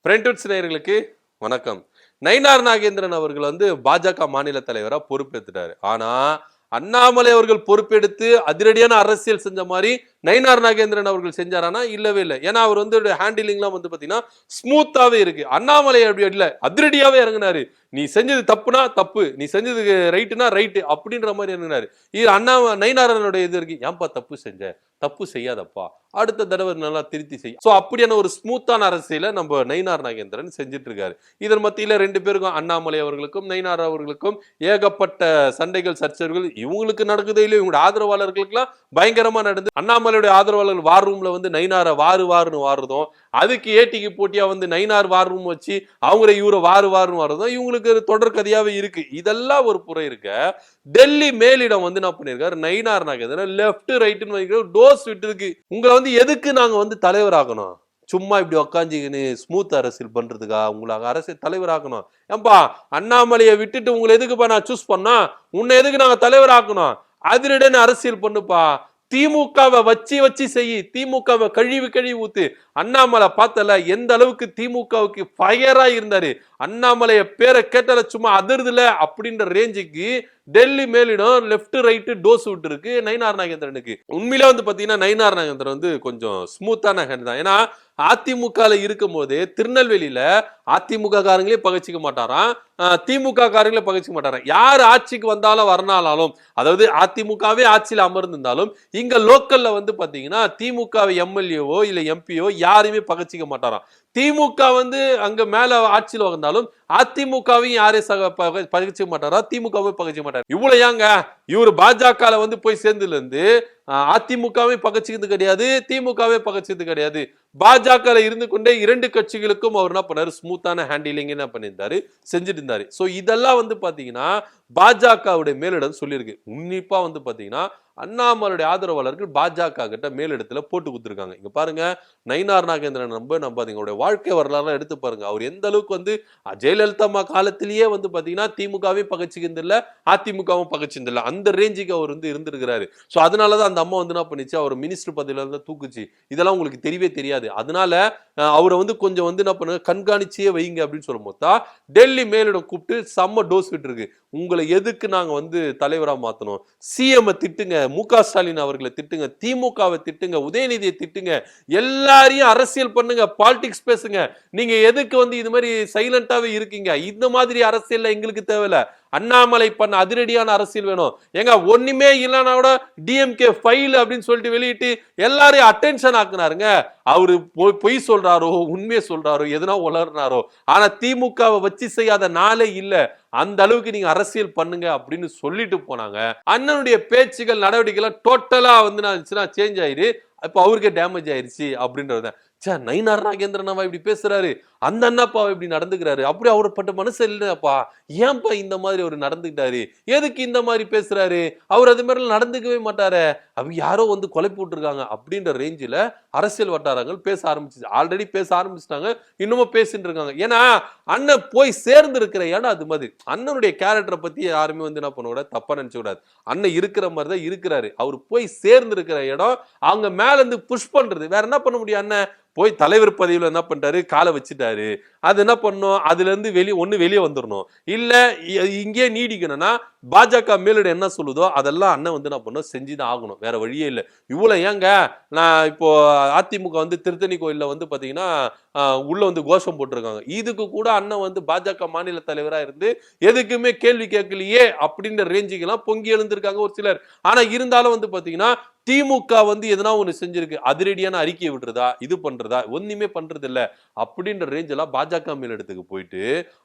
பிரிண்டட்ஸ் நேயர்களுக்கு வணக்கம். நயினார் நாகேந்திரன் அவர்கள் பாஜக மாநில தலைவரா பொறுப்பேற்றுட்டாரு. ஆனா அண்ணாமலை அவர்கள் பொறுப்பெடுத்து அதிரடியான அரசியல் செஞ்ச மாதிரி நயினார் நாகேந்திரன் அவர்கள் செஞ்சாரானா இல்லவே இல்லை. ஏன்னா அவர் ஹேண்டிலிங்லாம் பாத்தீங்கன்னா ஸ்மூத்தாவே இருக்கு. அண்ணாமலை அப்படி இல்ல, அதிரடியாவே இறங்கினாரு. நீ செஞ்சது தப்புனா தப்பு, நீ செஞ்சது ரைட்டுனா ரைட்டு அப்படின்ற மாதிரி இறங்கினாரு. இது நயினாரனுடைய இது இருக்கு, ஏன்பா தப்பு செஞ்ச, தப்பு செய்யாதப்பா, அடுத்த தடவை நல்லா திருத்தி செய்ய. சோ அப்படியான ஒரு ஸ்மூத்தான அரசியல நம்ம நயினார் நாகேந்திரன் செஞ்சுட்டு இருக்காரு. இதன் மத்தியில ரெண்டு பேருக்கும், அண்ணாமலை அவர்களுக்கும் நயினார் அவர்களுக்கும் ஏகப்பட்ட சண்டைகள் சர்ச்சைகள் இவங்களுக்கு நடக்குதே இல்லையோ, இவங்க ஆதரவாளர்களுக்கு எல்லாம் பயங்கரமா நடந்து, அண்ணாமலையுடைய ஆதரவாளர்கள் வார் ரூம்ல நயினார வாருன்னு வாருதும், அதுக்கு ஏடிக்கு போட்டியா நயினார் வார் ரூம் வச்சு அவங்கள இவரை வாருன்னு வாருதும் இவங்களுக்கு தொடர் கதையாவே இருக்கு. இதெல்லாம் ஒரு புறம் இருக்க, டெல்லி மேலிடம் என்ன பண்ணிருக்காரு, நயினார் நாகேந்திரன் லெப்ட் ரைட்னு டோஸ் விட்டு இருக்கு. உங்களை எதுக்கு நாங்க தலைவராகணும், சும்மா இப்படி உக்காஞ்சிக்கின்னு ஸ்மூத் அரசியல் பண்றதுக்கா உங்களுக்கு அரசியல் தலைவராக்கணும்? ஏன்பா அண்ணாமலையை விட்டுட்டு உங்களை எதுக்குப்பா நான் சூஸ் பண்ணா, உன்னை எதுக்கு நாங்க தலைவராக்கணும்? அதிரடியான அரசியல் பண்ணுப்பா, திமுகவை வச்சு செய்யி, திமுகவை கழுவி ஊத்து. அண்ணாமலை பார்த்தல எந்த அளவுக்கு திமுகவுக்கு ஃபயரா இருந்தாரு, அண்ணாமலைய பேரை கேட்டால சும்மா அதிர்துல அப்படின்ற ரேஞ்சுக்கு டெல்லி மேலிடம் லெப்ட் ரைட் டோஸ் விட்டு இருக்கு நயினார் நாகேந்திரனுக்கு. உண்மையிலே பாத்தீங்கன்னா நயினார் நாகேந்திரன் கொஞ்சம் ஸ்மூத்தான ஹேண்ட் தான். ஏன்னா அதிமுக இருக்கும் போதே திருநெல்வேலியில அதிமுக காரங்களே பகச்சிக்க மாட்டாராம், திமுக காரங்களே பகச்சிக்க மாட்டாராம். யார் ஆட்சிக்கு வந்தாலும் வரனாலும், அதாவது அதிமுகவே ஆட்சியில் அமர்ந்திருந்தாலும் இங்க லோக்கல்ல பாத்தீங்கன்னா திமுக எம்எல்ஏவோ இல்ல எம்பியோ யாருமே பகச்சிக்க மாட்டாராம். திமுக அங்க மேல ஆட்சியில் வந்தாலும் அதிமுகவையும் யாரையும் பகிர்ச்சிக்க மாட்டாரா, திமுகவை பகிர்ச்சிக்க மாட்டாரு. இவ்வளவு ஏங்க இவரு பாஜக போய் சேர்ந்துல இருந்து அதிமுகவை பகச்சிக்கிறது கிடையாது, திமுகவை பகச்சிக்கிறது கிடையாது. பாஜக இருந்து கொண்டே இரண்டு கட்சிகளுக்கும் அவர் என்ன பண்ணாரு, ஸ்மூத்தான ஹேண்டிலிங் என்ன பண்ணியிருந்தாரு, செஞ்சுட்டு இருந்தாரு. சோ இதெல்லாம் பாத்தீங்கன்னா பாஜகவுடைய மேலிடம் சொல்லியிருக்கு. உன்னிப்பா பாத்தீங்கன்னா அண்ணாமலையுடைய ஆதரவாளர்கள் பாஜக கிட்ட மேலிடத்துல போட்டு கொடுத்துருக்காங்க. இங்க பாருங்க, நயினார் நாகேந்திரன் நம்பாதீங்க, வாழ்க்கை வரலாறு எடுத்து பாருங்க. அவர் எந்த அளவுக்கு ஜெயலலிதா காலத்திலேயே பாத்தீங்கன்னா திமுகவே பகச்சிக்கிறது இல்ல, அதிமுகவும் பகச்சிருந்து இல்ல, அந்த ரேஞ்சுக்கு அவர் இருந்திருக்கிறாரு. சோ அதனாலதான் அந்த அம்மா என்ன பண்ணிச்சு, அவர் மினிஸ்டர் பதவியில தூக்குச்சு. இதெல்லாம் உங்களுக்கு தெரியவே தெரியாது. அதனால அவரை கொஞ்சம் என்ன பண்ண கண்காணிச்சே வைங்க அப்படின்னு சொல்லும் போது டெல்லி மேலிடம் கூப்பிட்டு செம்ம டோஸ் விட்டு இருக்கு. உங்களை எதுக்கு நாங்க தலைவரா மாத்தணும், சிஎம் திட்டுங்க, மு.க. ஸ்டாலின் அவர்களை திட்டுங்க, திமுகவை திட்டுங்க, உதயநிதியை திட்டுங்க, எல்லாரையும் அரசியல் பண்ணுங்க, பாலிடிக்ஸ் பேசுங்க. நீங்க எதுக்கு இது மாதிரி சைலண்டாவே இருக்கீங்க? இந்த மாதிரி அரசியல் எங்களுக்கு தேவையில்ல. அண்ணாமலை பண்ண அதிரடியான அரசியல் வேணும். ஏங்க ஒண்ணுமே இல்லைன்னா கூட டிஎம்கே ஃபைல் அப்படின்னு சொல்லிட்டு வெளியிட்டு எல்லாரையும் அட்டென்ஷன் ஆக்குனாருங்க. அவரு பொய் சொல்றாரோ உண்மையை சொல்றாரோ எதுனா உளர்னாரோ, ஆனா திமுகவை வச்சு செய்யாத நாளே இல்ல. அந்த அளவுக்கு நீங்க அரசியல் பண்ணுங்க அப்படின்னு சொல்லிட்டு போனாங்க. அண்ணனுடைய பேச்சுகள் நடவடிக்கைகள் டோட்டலா சேஞ்ச் ஆயிரு. இப்ப அவருக்கே டேமேஜ் ஆயிருச்சு அப்படின்றது. நயினார் நாகேந்திரன் இப்படி பேசுறாரு, அந்த அண்ணாப்பா இப்படி நடந்துக்கிறாரு, அப்படி அவர் பட்ட மனசு இல்லப்பா, ஏன்பா இந்த மாதிரி அவர் நடந்துக்கிட்டாரு, எதுக்கு இந்த மாதிரி பேசுறாரு, அவர் அது மாதிரி நடந்துக்கவே மாட்டாரு, அவங்க யாரோ கொலை போட்டுருக்காங்க அப்படின்ற ரேஞ்சில அரசியல் வட்டாரங்கள் பேச ஆரம்பிச்சு, ஆல்ரெடி பேச ஆரம்பிச்சிட்டாங்க, இன்னமும் பேசிட்டு இருக்காங்க. ஏன்னா அண்ணன் போய் சேர்ந்து இருக்கிற இடம் அது மாதிரி. அண்ணனுடைய கேரக்டரை பத்தி யாருமே என்ன பண்ண கூடாது, தப்பா நினைச்ச கூடாது. அண்ணன் இருக்கிற மாதிரி தான் இருக்கிறாரு. அவர் போய் சேர்ந்து இருக்கிற இடம் அவங்க மேல இருந்து புஷ் பண்றது. வேற என்ன பண்ண முடியும்? அண்ணன் போய் தலைவர் பதவியில என்ன பண்ணிட்டாரு, காலை வச்சுட்டாரு. அது என்ன பண்ணும், அதுல இருந்து வெளியே வந்துடணும், இல்ல இங்கே நீடிக்கணும்னா பாஜக மேலிட என்ன சொல்லுதோ அதெல்லாம் அண்ணன் என்ன பண்ணும், செஞ்சுதான் ஆகணும், வேற வழியே இல்லை. இவ்வளவு ஏங்க, நான் இப்போ அதிமுக திருத்தணி கோயில்ல பாத்தீங்கன்னா உள்ள கோஷம் போட்டிருக்காங்க. இதுக்கு கூட அண்ணன் பாஜக மாநில தலைவரா இருந்து எதுக்குமே கேள்வி கேட்கலையே அப்படின்ற ரேஞ்சுக்கு எல்லாம் பொங்கி எழுந்திருக்காங்க ஒரு சிலர். ஆனா இருந்தாலும் பாத்தீங்கன்னா திமுக எதனா ஒண்ணு செஞ்சிருக்கு, அதிரடியான அறிக்கையை விடுறதா, இது பண்றதா, ஒண்ணுமே பண்றது இல்ல அப்படின்ற ரேஞ்ச் எல்லாம் பாஜக மேலிடத்துக்கு போயிட்டு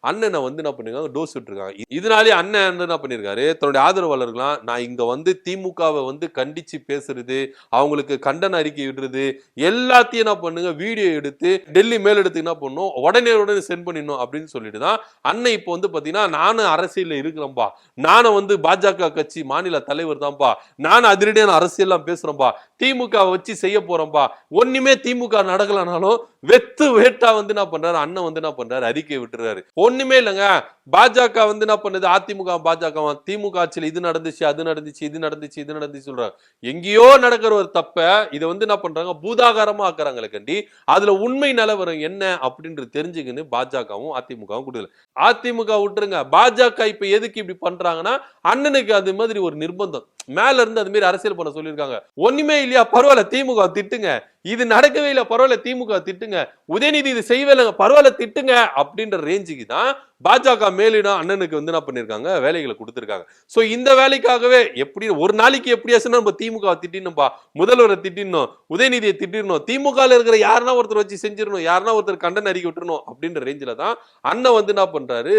அண்ணனை என்ன பண்ணிருக்காங்க, டோஸ் விட்டுருக்காங்க. இதனாலே அண்ணன் என்ன பண்ணிருக்காரு, தன்னுடைய ஆதரவாளர்களாம் நான் இங்க திமுகவை கண்டிச்சு பேசுறது, அவங்களுக்கு கண்டன அறிக்கை விடுறது எல்லாத்தையும் என்ன பண்ணுங்க, வீடியோ எடுத்து டெல்லி மேலிடத்துக்கு என்ன பண்ணும், உடனே சென்ட் பண்ணிடணும் அப்படின்னு சொல்லிட்டு தான் அண்ணன் இப்போ பாத்தீங்கன்னா நானும் அரசியல் இருக்கிறேன்பா, நானும் பாஜக கட்சி மாநில தலைவர் தான்ப்பா, நானும் அதிரடியான அரசியல் பேசுறோம்பா, திமுக வச்சு செய்ய போறோம்பா, ஒண்ணுமே திமுக நடக்கலனாலும் வெத்து வேட்டா என்ன பண்றாரு, அண்ணன் என்ன பண்றாரு, அறிக்கை விட்டுறாரு. ஒண்ணுமே இல்லைங்க, பாஜக வந்து என்ன பண்ணுது, அதிமுக பாஜக திமுக ஆட்சியில் இது நடந்துச்சு அது நடந்துச்சு இது நடந்துச்சு இது நடந்துச்சு சொல்றாங்க. எங்கேயோ நடக்கிற ஒரு தப்ப இதை வந்து என்ன பண்றாங்க, பூதாகாரமா ஆக்குறாங்களே கண்டி அதுல உண்மை நிலவரம் என்ன அப்படின்றது தெரிஞ்சுக்கின்னு பாஜகவும் அதிமுகவும் கொடுக்கல. அதிமுக விட்டுருங்க, பாஜக இப்ப எதுக்கு இப்படி பண்றாங்கன்னா அண்ணனுக்கு அது மாதிரி ஒரு நிர்பந்தம் மேல இருந்து அது மாதிரி அரசியல் பண்ண சொல்லியிருக்காங்க. ஒண்ணுமே இல்லையா பரவாயில்ல திமுக திட்டுங்க, இது நடக்கவே இல்லை பரவாயில்ல திமுக திட்டுங்க, உதயநிதி இது செய்யவே இல்லைங்க பரவாயில்ல திட்டுங்க அப்படின்ற ரேஞ்சுக்கு தான் பாஜக மேலிடம் அண்ணனுக்கு வந்து என்ன பண்ணிருக்காங்க, வேலைகளை கொடுத்திருக்காங்க. சோ இந்த வேலைக்காகவே எப்படி ஒரு நாளைக்கு எப்படியாச்சும் நம்ம திமுக திட்டினும்பா, முதல்வரை திட்டிடணும், உதயநிதியை திட்டிடணும், திமுக இருக்கிற யாருன்னா ஒருத்தர் வச்சு செஞ்சிடணும், யாருன்னா ஒருத்தர் கண்டன அறிக்கை விட்டுறணும் அப்படின்ற ரேஞ்சில தான் அண்ணன் வந்து என்ன பண்றாரு,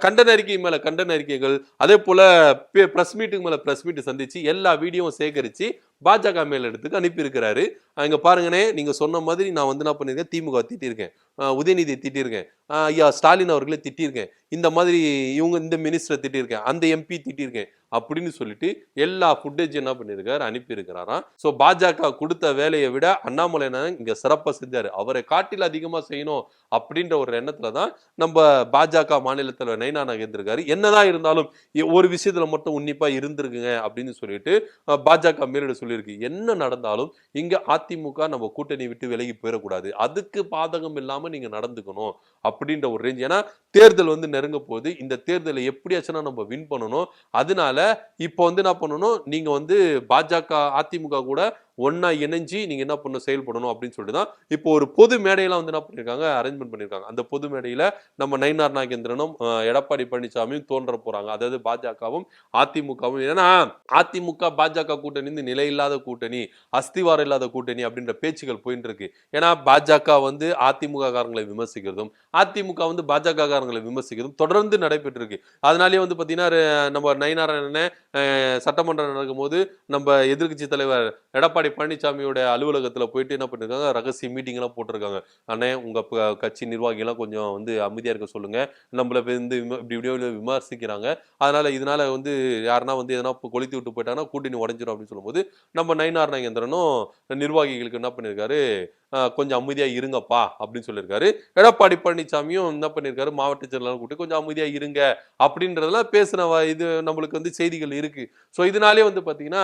கண்டன அறிக்கை மேல கண்டன அறிக்கைகள், அதே போல பிரஸ் மீட்டுக்கு மேல பிரஸ் மீட் சந்திச்சு எல்லா வீடியோவும் சேகரிச்சு பாஜக மேல் இடத்துக்கு அனுப்பி இருக்கிறாரு. இங்க பாருங்கனே, நீங்க சொன்ன மாதிரி நான் வந்து என்ன பண்ணிருக்கேன், திமுக திட்டிருக்கேன், உதயநிதியை திட்டிருக்கேன், ஐயா ஸ்டாலின் அவர்களை திட்டிருக்கேன், இந்த மாதிரி இவங்க இந்த மினிஸ்டரை திட்டிருக்கேன், அந்த எம்பி திட்டிருக்கேன் அப்படின்னு சொல்லிட்டு எல்லா ஃபுட்டேஜ் என்ன பண்ணிருக்காரு, அனுப்பி இருக்கிறாராம். சோ பாஜக கொடுத்த வேலையை விட அண்ணாமலை இங்க சிறப்பா செஞ்சாரு, அவரை காட்டில் அதிகமா செய்யணும் அப்படின்ற ஒரு எண்ணத்துலதான் நம்ம பாஜக மாநில தலைவர் நைனா நாகேந்திரன் இருக்காரு. என்னதான் இருந்தாலும் ஒரு விஷயத்துல மட்டும் உன்னிப்பா இருந்திருக்குங்க அப்படின்னு சொல்லிட்டு பாஜக மேலிட சொல்லியிருக்கு. என்ன நடந்தாலும் இங்க அதிமுக நம்ம கூட்டணி விட்டு விலகி போயிடக்கூடாது, அதுக்கு பாதகம் இல்லாம நீங்க நடந்துக்கணும் அப்படின்ற ஒரு ரேஞ்ச். ஏன்னா தேர்தல் வந்து நெருங்க போகுது, இந்த தேர்தலை எப்படியாச்சும் நம்ம வின் பண்ணணும். அதனால இப்போ வந்து என்ன பண்ணணும், நீங்க வந்து பாஜக அதிமுக கூட ஒன்னா இணைஞ்சு நீங்க என்ன பண்ணணும், செயல்படணும் அப்படின்னு சொல்லிட்டு தான் இப்போ ஒரு பொது மேடையெல்லாம் வந்து என்ன பண்ணிருக்காங்க, அரேஞ்ச்மெண்ட் பண்ணிருக்காங்க. அந்த பொது மேடையில நம்ம நயினார் நாகேந்திரனும் எடப்பாடி பழனிசாமியும் தோன்ற போறாங்க, அதாவது பாஜகவும் அதிமுகவும். ஏன்னா அதிமுக பாஜக கூட்டணி வந்து நிலை இல்லாத கூட்டணி, அஸ்திவாரம் இல்லாத கூட்டணி அப்படின்ற பேச்சுகள் போயிட்டு இருக்கு. ஏன்னா பாஜக வந்து அதிமுக காரங்களை விமர்சிக்கிறதும் அதிமுக வந்து பாஜக காரங்களை விமர்சிக்கிறதும் தொடர்ந்து நடைபெற்று இருக்கு. அதனாலேயே வந்து பாத்தீங்கன்னா நம்ம நயினாராயணனை சட்டமன்றம் நடக்கும் போது நம்ம எதிர்கட்சி தலைவர் எடப்பாடி பழனிசாமியோட அலுவலகத்துல போயிட்டு என்ன பண்ணிருக்காங்க, ரகசிய மீட்டிங் எல்லாம் போட்டிருக்காங்க. அண்ணே உங்க கட்சி நிர்வாகி எல்லாம் கொஞ்சம் வந்து அமைதியா இருக்க சொல்லுங்க, நம்மள வந்து இப்படி விமர்சிக்கிறாங்க, அதனால இதனால வந்து யாருன்னா வந்து எதனா கொளுத்தி விட்டு போயிட்டாங்கன்னா கூட்டணி உடைஞ்சிடும் அப்படின்னு சொல்லும்போது நம்ம நயினார் நாகேந்திரனும் நிர்வாகிகளுக்கு என்ன பண்ணிருக்காரு, கொஞ்சம் அமைதியா இருங்கப்பா அப்படின்னு சொல்லியிருக்காரு. எடப்பாடி பழனிசாமியும் என்ன பண்ணிருக்காரு, மாவட்ட செயலாளர் கூட்டி கொஞ்சம் அமைதியா இருங்க அப்படின்றதெல்லாம் பேசின இது நம்மளுக்கு வந்து செய்திகள் இருக்கு. சோ இதனாலே வந்து பாத்தீங்கன்னா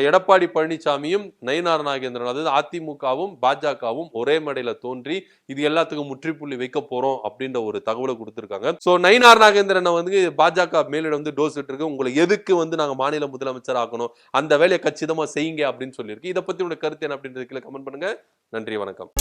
எடப்பாடி பழனிசாமியும் நயினார் நாகேந்திரன், அதாவது அதிமுகவும் பாஜகவும் ஒரே மேடையில தோன்றி இது எல்லாத்துக்கும் முற்றுப்புள்ளி வைக்க போறோம் அப்படின்ற ஒரு தகவலை கொடுத்திருக்காங்க. சோ நயினார் நாகேந்திரனை வந்து பாஜக மேலிடம் வந்து டோஸ் இருக்கு, உங்களை எதுக்கு வந்து நாங்க மாநில முதலமைச்சர் ஆக்கணும், அந்த வேலையை கச்சிதமா செய்யுங்க அப்படின்னு சொல்லியிருக்கு. இதை பத்தி உங்க கருத்து என்ன அப்படின்றது கீழே கமெண்ட் பண்ணுங்க. நன்றி, வணக்கம்.